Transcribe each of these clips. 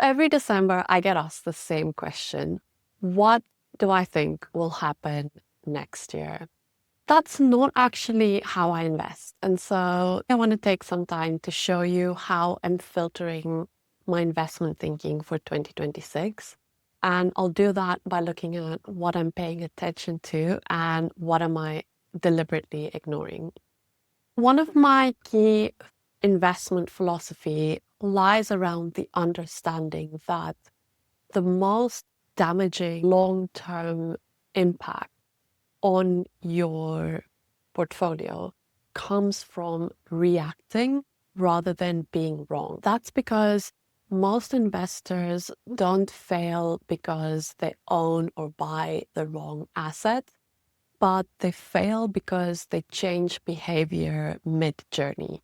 Every December, I get asked the same question. What do I think will happen next year? That's not actually how I invest. And so I want to take some time to show you how I'm filtering my investment thinking for 2026. And I'll do that by looking at what I'm paying attention to and what am I deliberately ignoring. One of my key investment philosophy lies around the understanding that the most damaging long-term impact on your portfolio comes from reacting rather than being wrong. That's because most investors don't fail because they own or buy the wrong asset, but they fail because they change behavior mid-journey.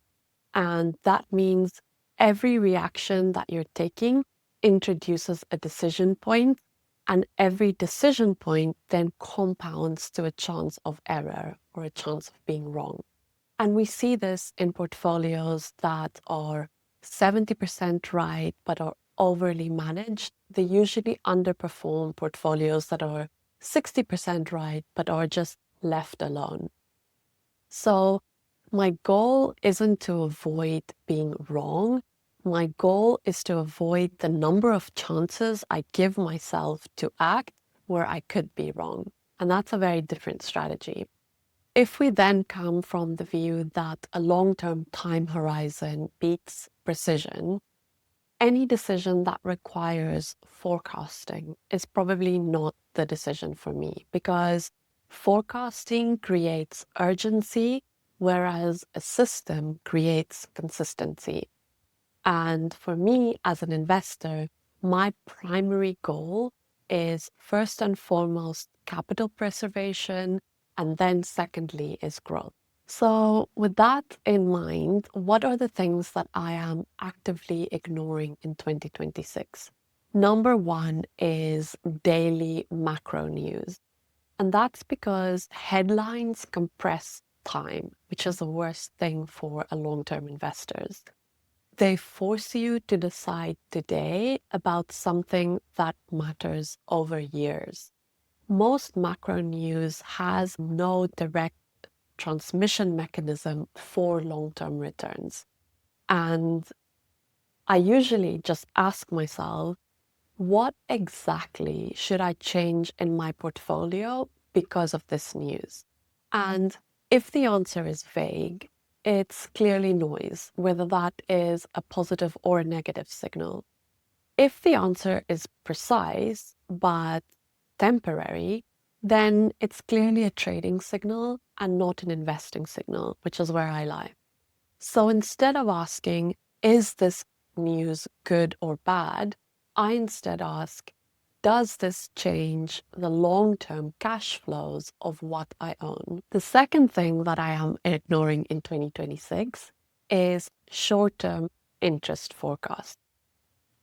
And that means every reaction that you're taking introduces a decision point, and every decision point then compounds to a chance of error or a chance of being wrong. And we see this in portfolios that are 70% right but are overly managed. They usually underperform portfolios that are 60% right but are just left alone. So my goal isn't to avoid being wrong. My goal is to avoid the number of chances I give myself to act where I could be wrong. And that's a very different strategy. If we then come from the view that a long-term time horizon beats precision, any decision that requires forecasting is probably not the decision for me, because forecasting creates urgency, whereas a system creates consistency. And for me as an investor, my primary goal is first and foremost capital preservation, and then secondly is growth. So, with that in mind, what are the things that I am actively ignoring in 2026? Number one is daily macro news. And that's because headlines compress time, which is the worst thing for a long-term investors. They force you to decide today about something that matters over years. Most macro news has no direct transmission mechanism for long-term returns. And I usually just ask myself, what exactly should I change in my portfolio because of this news? And if the answer is vague, it's clearly noise, whether that is a positive or a negative signal. If the answer is precise but temporary, then it's clearly a trading signal and not an investing signal, which is where I lie. So instead of asking, is this news good or bad? I instead ask, does this change the long-term cash flows of what I own? The second thing that I am ignoring in 2026 is short-term interest forecasts.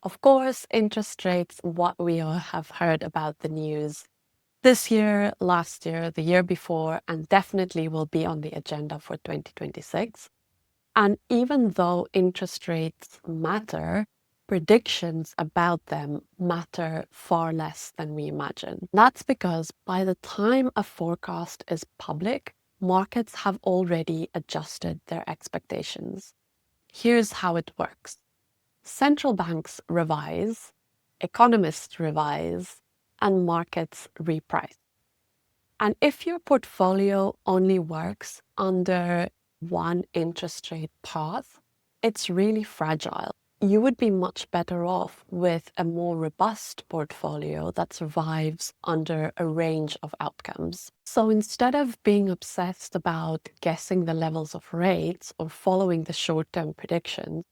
Of course, interest rates, what we all have heard about the news this year, last year, the year before, and definitely will be on the agenda for 2026. And even though interest rates matter, predictions about them matter far less than we imagine. That's because by the time a forecast is public, markets have already adjusted their expectations. Here's how it works. Central banks revise, economists revise, and markets reprice. And if your portfolio only works under one interest rate path, it's really fragile. You would be much better off with a more robust portfolio that survives under a range of outcomes. So instead of being obsessed about guessing the levels of rates or following the short-term predictions,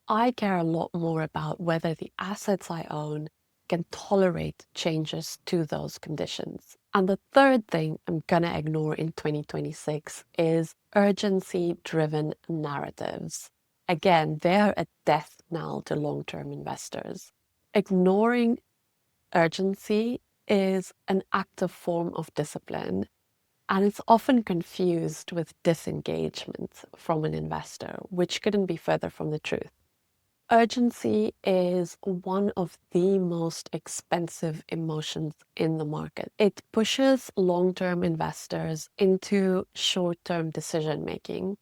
I care a lot more about whether the assets I own can tolerate changes to those conditions. And the third thing I'm gonna ignore in 2026 is urgency-driven narratives. Again, they're a death knell to long-term investors. Ignoring urgency is an active form of discipline, and it's often confused with disengagement from an investor, which couldn't be further from the truth. Urgency is one of the most expensive emotions in the market. It pushes long-term investors into short-term decision making.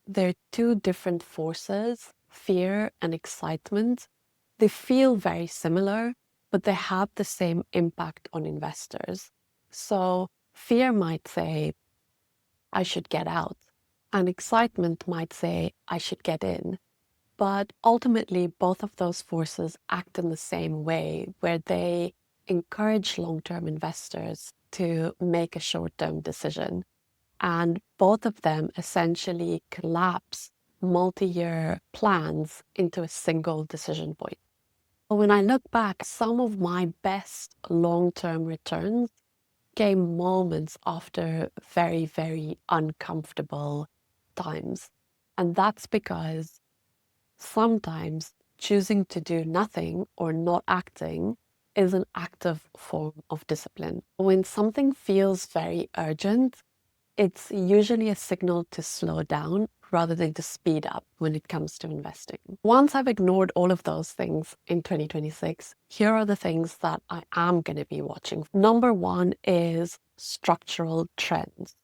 They're two different forces, fear and excitement. They feel very similar, but they have the same impact on investors. So fear might say, I should get out, and excitement might say, I should get in. But ultimately, both of those forces act in the same way, where they encourage long-term investors to make a short-term decision. And both of them essentially collapse multi-year plans into a single decision point. When I look back, some of my best long-term returns came moments after very, very uncomfortable times. And that's because sometimes choosing to do nothing or not acting is an active form of discipline. When something feels very urgent, it's usually a signal to slow down rather than to speed up when it comes to investing. Once I've ignored all of those things in 2026, here are the things that I am going to be watching. Number one is structural trends.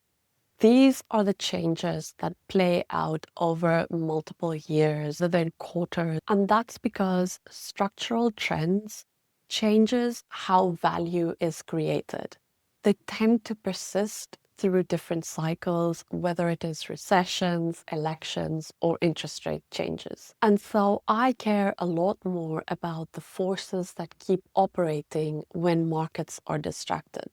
These are the changes that play out over multiple years, then quarters, and that's because structural trends changes how value is created. They tend to persist through different cycles, whether it is recessions, elections, or interest rate changes. And so I care a lot more about the forces that keep operating when markets are distracted.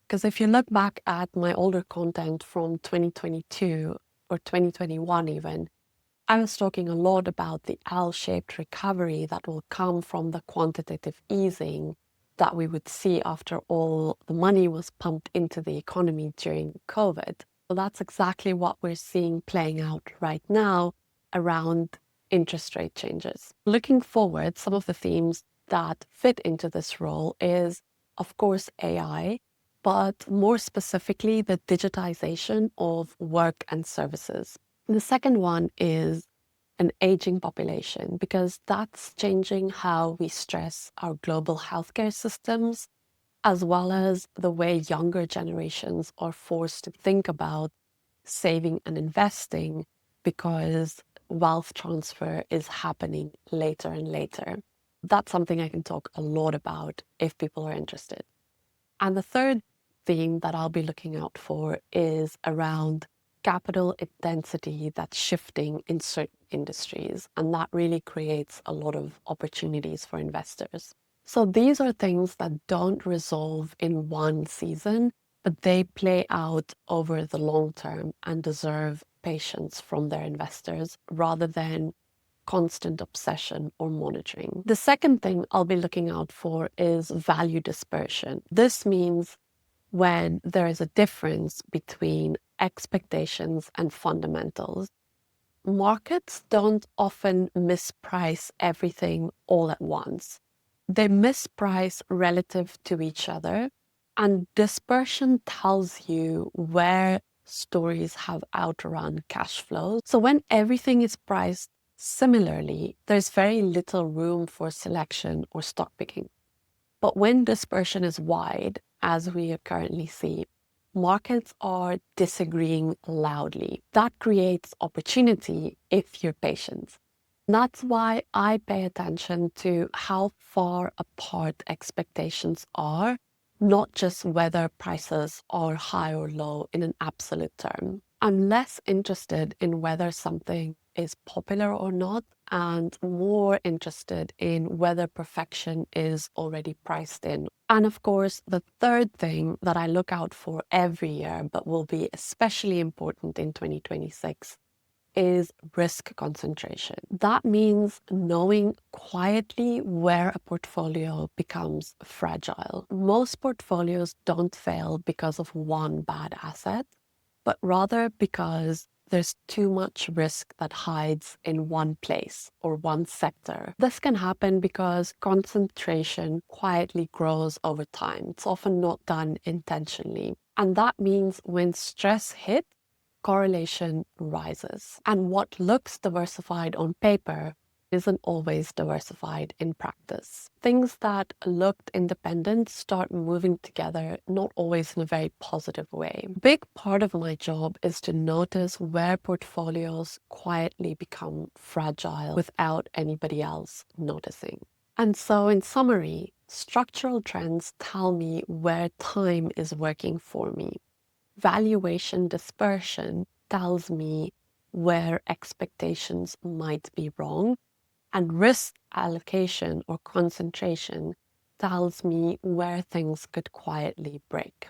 Because if you look back at my older content from 2022 or 2021 even, I was talking a lot about the L-shaped recovery that will come from the quantitative easing that we would see after all the money was pumped into the economy during COVID. So that's exactly what we're seeing playing out right now around interest rate changes. Looking forward, some of the themes that fit into this role is, of course, AI, but more specifically, the digitization of work and services. The second one is an aging population, because that's changing how we stress our global healthcare systems, as well as the way younger generations are forced to think about saving and investing, because wealth transfer is happening later and later. That's something I can talk a lot about if people are interested. And the third theme that I'll be looking out for is around capital intensity that's shifting in certain industries. And that really creates a lot of opportunities for investors. So these are things that don't resolve in one season, but they play out over the long term and deserve patience from their investors rather than constant obsession or monitoring. The second thing I'll be looking out for is value dispersion. This means when there is a difference between expectations and fundamentals. Markets don't often misprice everything all at once. They misprice relative to each other, and dispersion tells you where stories have outrun cash flows. So when everything is priced similarly, there's very little room for selection or stock picking. But when dispersion is wide, as we currently see, markets are disagreeing loudly. That creates opportunity if you're patient. That's why I pay attention to how far apart expectations are, not just whether prices are high or low in an absolute term. I'm less interested in whether something is popular or not, and more interested in whether perfection is already priced in. And of course, the third thing that I look out for every year, but will be especially important in 2026, is risk concentration. That means knowing quietly where a portfolio becomes fragile. Most portfolios don't fail because of one bad asset, but rather because there's too much risk that hides in one place or one sector. This can happen because concentration quietly grows over time. It's often not done intentionally. And that means when stress hits, correlation rises. And what looks diversified on paper isn't always diversified in practice. Things that looked independent start moving together, not always in a very positive way. A big part of my job is to notice where portfolios quietly become fragile without anybody else noticing. And so, in summary, structural trends tell me where time is working for me. Valuation dispersion tells me where expectations might be wrong, and risk allocation or concentration tells me where things could quietly break.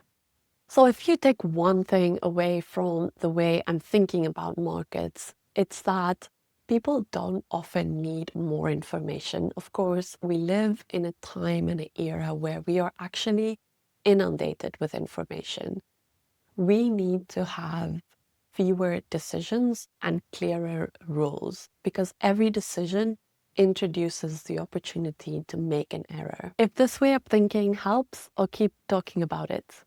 So, if you take one thing away from the way I'm thinking about markets, it's that people don't often need more information. Of course, we live in a time and an era where we are actually inundated with information. We need to have fewer decisions and clearer rules because every decision introduces the opportunity to make an error. If this way of thinking helps, I'll keep talking about it.